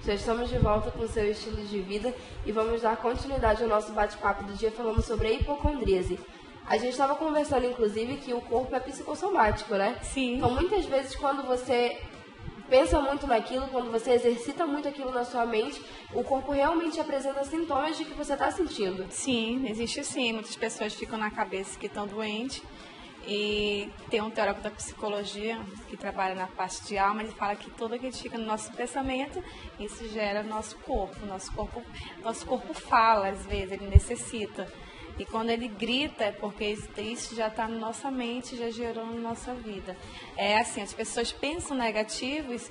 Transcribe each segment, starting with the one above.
Já estamos de volta com o seu estilo de vida e vamos dar continuidade ao nosso bate-papo do dia falando sobre a hipocondríase. A gente estava conversando, inclusive, que o corpo é psicossomático, né? Sim. Então, muitas vezes, quando você pensa muito naquilo, quando você exercita muito aquilo na sua mente, o corpo realmente apresenta sintomas de que você está sentindo. Sim, existe sim. Muitas pessoas ficam na cabeça que estão doentes. E tem um teórico da psicologia que trabalha na parte de alma, ele fala que tudo que fica no nosso pensamento, isso gera nosso corpo. Nosso corpo fala, às vezes, ele necessita. E quando ele grita, é porque isso já está na nossa mente, já gerou na nossa vida. É assim, as pessoas pensam negativos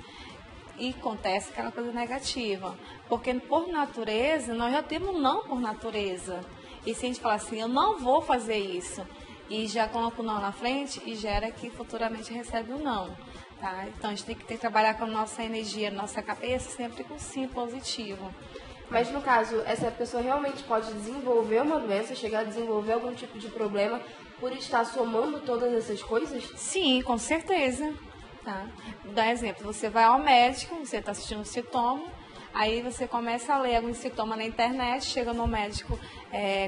e acontece aquela coisa negativa. Porque, por natureza, nós já temos não por natureza. E se a gente falar assim, eu não vou fazer isso, e já coloca o não na frente e gera que futuramente recebe o não. Tá? Então, a gente tem que trabalhar com a nossa energia, nossa cabeça, sempre com sim positivo. Mas, no caso, essa pessoa realmente pode desenvolver uma doença, chegar a desenvolver algum tipo de problema por estar somando todas essas coisas? Sim, com certeza. Tá? Dá exemplo, você vai ao médico, você está assistindo um sintoma, aí você começa a ler alguns sintomas na internet, chega no médico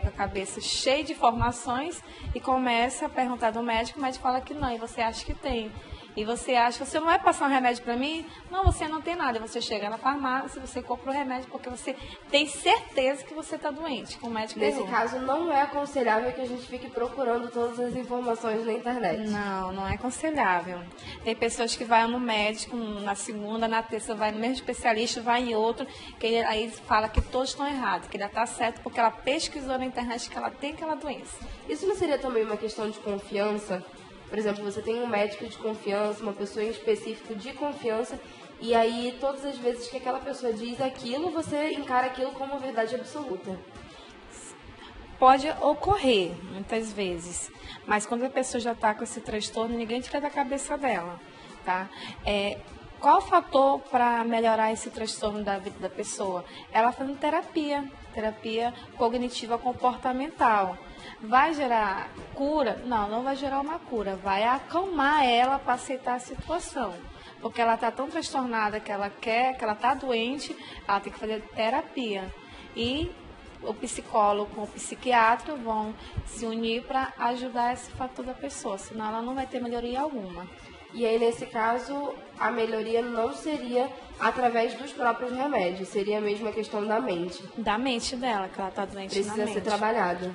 com a cabeça cheia de informações e começa a perguntar do médico, o médico fala que não, e você acha que tem. E você acha, você não vai passar um remédio para mim? Não, você não tem nada. Você chega na farmácia, você compra o remédio porque você tem certeza que você está doente, que o médico Nesse errou. caso, não é aconselhável que a gente fique procurando todas as informações na internet. Não, não é aconselhável. Tem pessoas que vão no médico na segunda, na terça, vai no mesmo especialista, vai em outro, aí ele fala que todos estão errados, que ela está certo porque ela pesquisou na internet que ela tem aquela doença. Isso não seria também uma questão de confiança? Por exemplo, você tem um médico de confiança, uma pessoa em específico de confiança, e aí todas as vezes que aquela pessoa diz aquilo, você encara aquilo como verdade absoluta. Pode ocorrer, muitas vezes, mas quando a pessoa já está com esse transtorno, ninguém tira da cabeça dela, tá? Qual o fator para melhorar esse transtorno da vida da pessoa? Ela fazendo terapia cognitiva comportamental. Vai gerar cura? Não, não vai gerar uma cura. Vai acalmar ela para aceitar a situação. Porque ela está tão transtornada que ela está doente, ela tem que fazer terapia. E o psicólogo com o psiquiatra vão se unir para ajudar esse fator da pessoa, senão ela não vai ter melhoria alguma. E aí, nesse caso, a melhoria não seria através dos próprios remédios, seria mesmo a questão da mente. Da mente dela, que ela está doente na mente. Precisa ser trabalhada.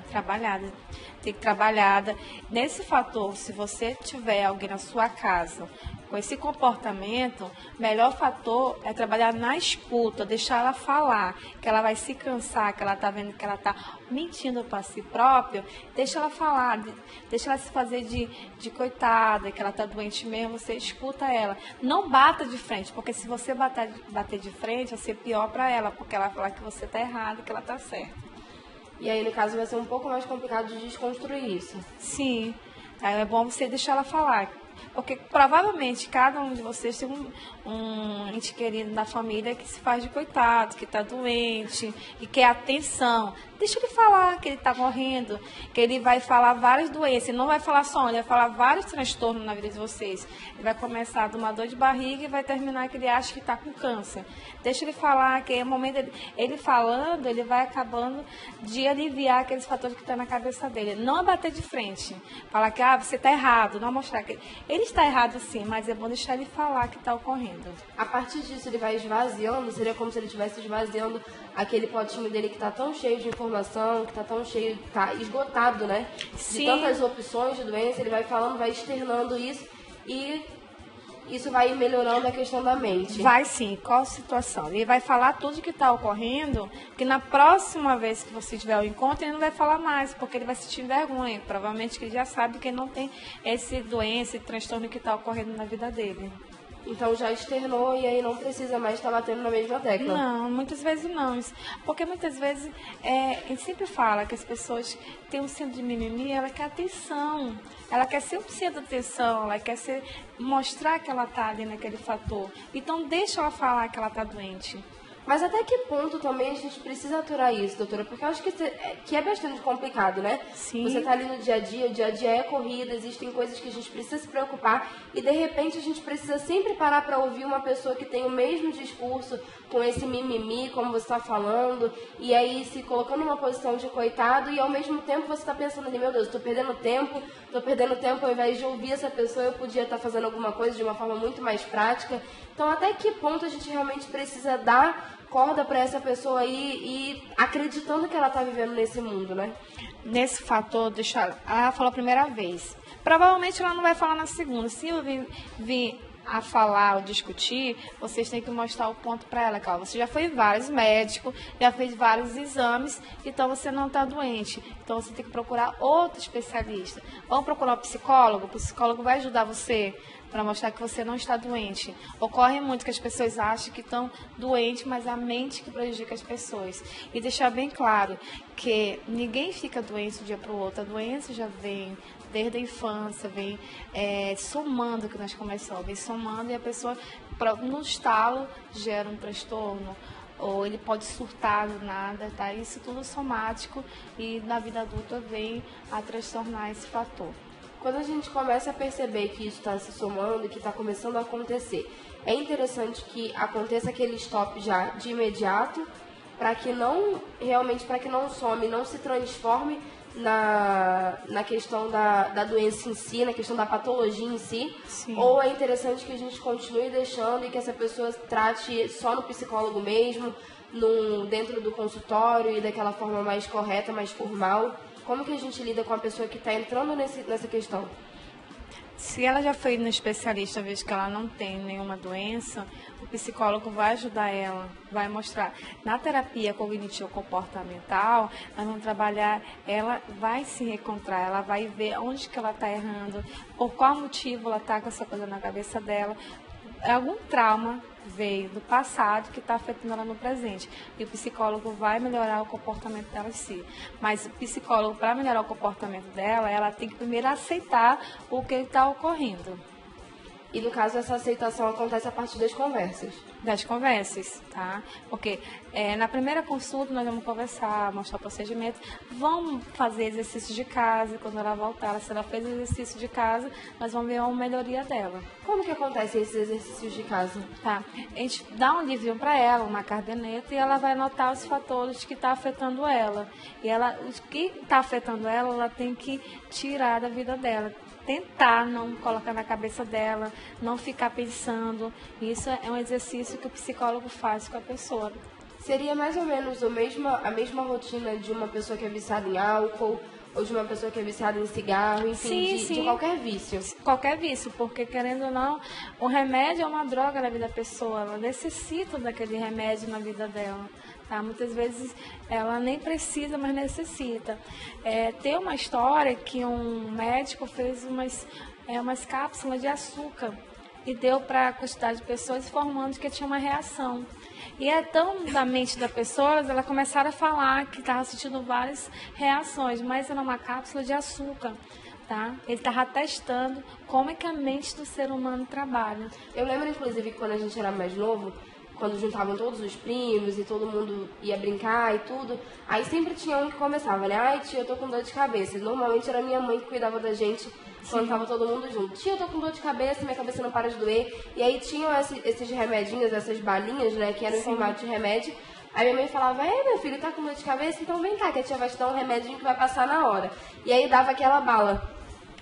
Tem que trabalhada. Nesse fator, se você tiver alguém na sua casa com esse comportamento, o melhor fator é trabalhar na escuta, deixar ela falar, que ela vai se cansar, que ela está vendo que ela está mentindo para si própria, deixa ela falar, deixa ela se fazer de coitada, que ela está doente mesmo, você escuta ela. Não bata de frente, porque se você bater de frente, vai ser pior para ela, porque ela vai falar que você está errado e que ela está certa. E aí, no caso, vai ser um pouco mais complicado de desconstruir isso. Sim, aí é bom você deixar ela falar. Porque provavelmente cada um de vocês tem um ente querido da família que se faz de coitado, que está doente e quer atenção. Deixa ele falar que ele está morrendo, que ele vai falar várias doenças. Ele não vai falar só, ele vai falar vários transtornos na vida de vocês. Ele vai começar de uma dor de barriga e vai terminar que ele acha que está com câncer. Deixa ele falar, que é o momento ele falando, ele vai acabando de aliviar aqueles fatores que estão na cabeça dele. Não é bater de frente, falar que você está errado, não mostrar que ele está errado sim, mas é bom deixar ele falar que está ocorrendo. A partir disso ele vai esvaziando, seria como se ele estivesse esvaziando aquele potinho dele que está tão cheio de informação, que está tão cheio, está esgotado, né? Sim. De tantas opções de doença, ele vai falando, vai externando isso e isso vai melhorando a questão da mente. Vai sim, qual a situação? Ele vai falar tudo que está ocorrendo, que na próxima vez que você tiver o encontro, ele não vai falar mais, porque ele vai sentir vergonha. Provavelmente que ele já sabe que ele não tem esse doença, esse transtorno que está ocorrendo na vida dele. Então já externou e aí não precisa mais estar batendo na mesma tecla. Não, muitas vezes não. Porque muitas vezes, a gente sempre fala que as pessoas têm um centro de mimimi, ela quer atenção. Ela quer ser um centro de atenção, ela quer mostrar que ela está ali naquele fator. Então deixa ela falar que ela está doente. Mas até que ponto também a gente precisa aturar isso, doutora? Porque eu acho que é bastante complicado, né? Sim. Você tá ali no dia a dia, o dia a dia é corrida, existem coisas que a gente precisa se preocupar e de repente a gente precisa sempre parar para ouvir uma pessoa que tem o mesmo discurso, com esse mimimi, como você está falando, e aí se colocando numa posição de coitado e ao mesmo tempo você está pensando ali, meu Deus, estou perdendo tempo ao invés de ouvir essa pessoa, eu podia estar fazendo alguma coisa de uma forma muito mais prática. Então, até que ponto a gente realmente precisa dar corda para essa pessoa aí e acreditando que ela está vivendo nesse mundo, né? Nesse fator, ela falou a primeira vez. Provavelmente ela não vai falar na segunda. Se eu vir a falar ou discutir, vocês têm que mostrar o ponto para ela, Cláudia. Você já foi vários médicos, já fez vários exames, então você não está doente. Então você tem que procurar outro especialista. Vamos procurar um psicólogo? O psicólogo vai ajudar você para mostrar que você não está doente. Ocorre muito que as pessoas acham que estão doentes, mas é a mente que prejudica as pessoas. E deixar bem claro que ninguém fica doente de um dia para o outro. A doença já vem desde a infância, vem somando, que nós começamos, vem somando e a pessoa, no estalo, gera um transtorno. Ou ele pode surtar do nada, tá? Isso tudo somático e na vida adulta vem a transtornar esse fator. Quando a gente começa a perceber que isso está se somando, que está começando a acontecer, é interessante que aconteça aquele stop já de imediato, para que não some, não se transforme na questão da doença em si, na questão da patologia em si. Sim. Ou é interessante que a gente continue deixando e que essa pessoa trate só no psicólogo mesmo, dentro do consultório e daquela forma mais correta, mais formal. Como que a gente lida com a pessoa que está entrando nessa questão? Se ela já foi no especialista, vez que ela não tem nenhuma doença, o psicólogo vai ajudar ela, vai mostrar. Na terapia cognitivo-comportamental, nós vamos trabalhar, ela vai se encontrar, ela vai ver onde que ela está errando, por qual motivo ela está com essa coisa na cabeça dela. Algum trauma veio do passado que está afetando ela no presente. E o psicólogo vai melhorar o comportamento dela em si. Mas o psicólogo, para melhorar o comportamento dela, ela tem que primeiro aceitar o que está ocorrendo. E no caso, essa aceitação acontece a partir das conversas. Das conversas, tá? Porque na primeira consulta nós vamos conversar, mostrar o procedimento, vamos fazer exercício de casa, quando ela voltar, se ela fez exercício de casa, nós vamos ver uma melhoria dela. Como que acontecem esses exercícios de casa? Tá, a gente dá um livrinho para ela, uma caderneta, e ela vai anotar os fatores que estão afetando ela. E os que está afetando ela tem que tirar da vida dela. Tentar não colocar na cabeça dela, não ficar pensando. Isso é um exercício que o psicólogo faz com a pessoa. Seria mais ou menos a mesma rotina de uma pessoa que é viciada em álcool ou de uma pessoa que é viciada em cigarro, enfim, sim. de qualquer vício. Qualquer vício, porque querendo ou não, o remédio é uma droga na vida da pessoa, ela necessita daquele remédio na vida dela. Tá? Muitas vezes ela nem precisa, mas necessita. Tem uma história que um médico fez umas cápsulas de açúcar e deu para a quantidade de pessoas informando que tinha uma reação. E tão da mente da pessoa, ela começaram a falar que estava sentindo várias reações, mas era uma cápsula de açúcar. Tá? Ele estava testando como é que a mente do ser humano trabalha. Eu lembro, inclusive, que quando a gente era mais novo, quando juntavam todos os primos e todo mundo ia brincar e tudo, aí sempre tinha um que começava, né? Ai, tia, eu tô com dor de cabeça. Normalmente era minha mãe que cuidava da gente quando tava todo mundo junto. Tia, eu tô com dor de cabeça, minha cabeça não para de doer. E aí tinham esses remedinhos, essas balinhas, né, que eram em formato de remédio. Aí minha mãe falava, meu filho, tá com dor de cabeça? Então vem cá, que a tia vai te dar um remedinho que vai passar na hora. E aí dava aquela bala.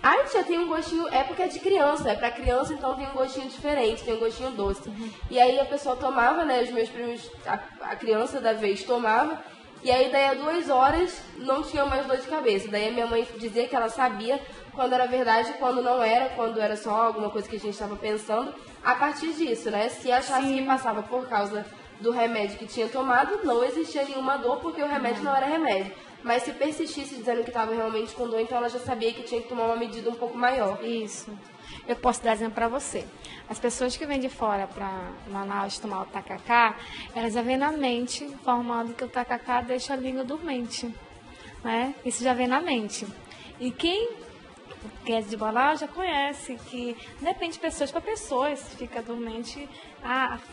Ai, tia, tem um gostinho, porque é de criança, é pra criança, então tem um gostinho diferente, tem um gostinho doce. E aí a pessoa tomava, né, os meus primos, a criança da vez tomava, e aí daí a 2 horas não tinha mais dor de cabeça. Daí a minha mãe dizia que ela sabia quando era verdade, quando não era, quando era só alguma coisa que a gente estava pensando, a partir disso, né, se achasse que passava por causa do remédio que tinha tomado, não existia nenhuma dor, porque o remédio não era remédio. Mas se persistisse dizendo que estava realmente com dor, então ela já sabia que tinha que tomar uma medida um pouco maior. Isso. Eu posso dar exemplo para você. As pessoas que vêm de fora para Manaus tomar o tacacá, elas já vêm na mente, informando que o tacacá deixa a língua dormente. Né? Isso já vem na mente. E quem quem é de Balá já conhece, que depende de pessoas para pessoas, se fica dormente,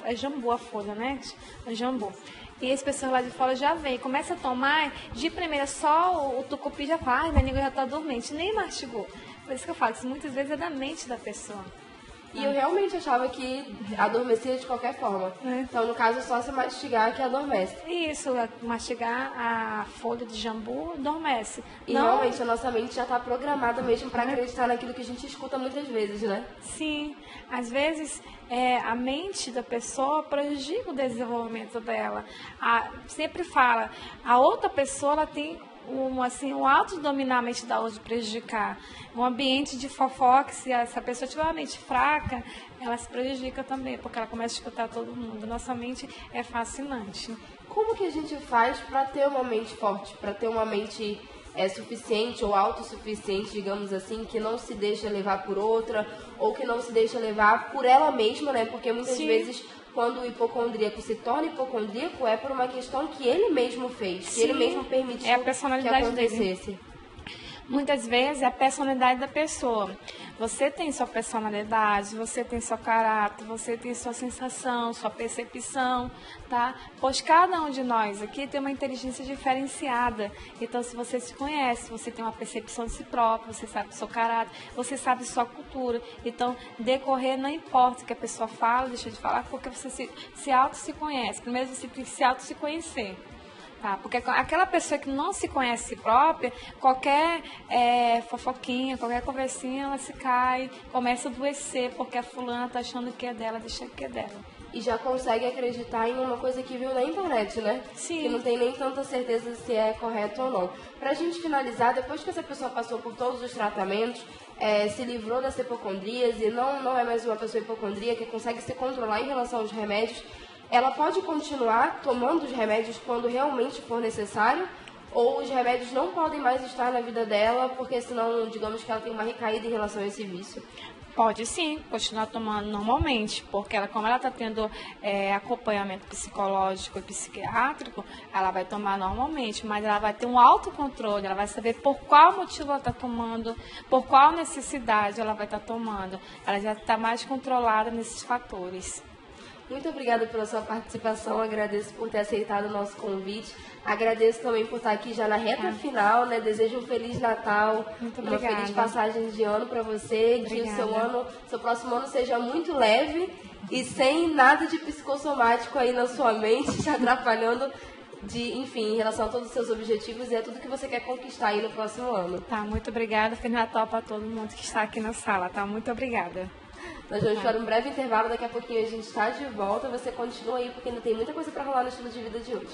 é jambu a folha, né? É jambu. E as pessoas lá de fora já vêm, começa a tomar, de primeira só o tucupi já fala, ai, minha língua já está dormente, nem mastigou. Por isso que eu falo, isso muitas vezes é da mente da pessoa. E eu realmente achava que adormecia de qualquer forma. Então, no caso, é só se mastigar que adormece. Isso, mastigar a folha de jambu adormece. E realmente a nossa mente já está programada mesmo para acreditar naquilo que a gente escuta muitas vezes, né? Sim, às vezes a mente da pessoa prejudica o desenvolvimento dela. Sempre fala, a outra pessoa ela tem um ato de dominar a mente da outra, de prejudicar. Um ambiente de fofoca, se essa pessoa tiver uma mente fraca, ela se prejudica também, porque ela começa a escutar todo mundo. Nossa mente é fascinante. Como que a gente faz para ter uma mente forte, para ter uma mente suficiente ou autossuficiente, digamos assim, que não se deixa levar por outra ou que não se deixa levar por ela mesma, né? Porque muitas vezes quando o hipocondríaco se torna hipocondríaco é por uma questão que ele mesmo fez, que ele mesmo permitiu a personalidade que acontecesse. Dele. Muitas vezes é a personalidade da pessoa. Você tem sua personalidade, você tem seu caráter, você tem sua sensação, sua percepção, tá? Pois cada um de nós aqui tem uma inteligência diferenciada. Então, se você se conhece, você tem uma percepção de si próprio, você sabe o seu caráter, você sabe sua cultura. Então, decorrer não importa o que a pessoa fala, deixa de falar, porque você se conhece. Primeiro você tem que se conhecer. Tá, porque aquela pessoa que não se conhece a si própria, qualquer fofoquinha, qualquer conversinha, ela se cai, começa a adoecer, porque a fulana está achando que é dela, deixa que é dela. E já consegue acreditar em uma coisa que viu na internet, né? Sim. Que não tem nem tanta certeza se é correto ou não. Pra gente finalizar, depois que essa pessoa passou por todos os tratamentos, se livrou das hipocondrias e não é mais uma pessoa hipocondríaca, que consegue se controlar em relação aos remédios, ela pode continuar tomando os remédios quando realmente for necessário? Ou os remédios não podem mais estar na vida dela, porque senão, digamos que ela tem uma recaída em relação a esse vício? Pode sim, continuar tomando normalmente, porque como ela está tendo acompanhamento psicológico e psiquiátrico, ela vai tomar normalmente, mas ela vai ter um autocontrole, ela vai saber por qual motivo ela está tomando, por qual necessidade ela vai estar tomando. Ela já está mais controlada nesses fatores. Muito obrigada pela sua participação, agradeço por ter aceitado o nosso convite, agradeço também por estar aqui já na reta final, né? Desejo um Feliz Natal, uma feliz passagem de ano para você, que o seu próximo ano seja muito leve e sem nada de psicossomático aí na sua mente, te atrapalhando em relação a todos os seus objetivos e a tudo que você quer conquistar aí no próximo ano. Tá, muito obrigada, Feliz Natal para todo mundo que está aqui na sala, tá? Muito obrigada. Nós vamos para um breve intervalo, daqui a pouquinho a gente está de volta. Você continua aí, porque ainda tem muita coisa para rolar no estilo de vida de hoje.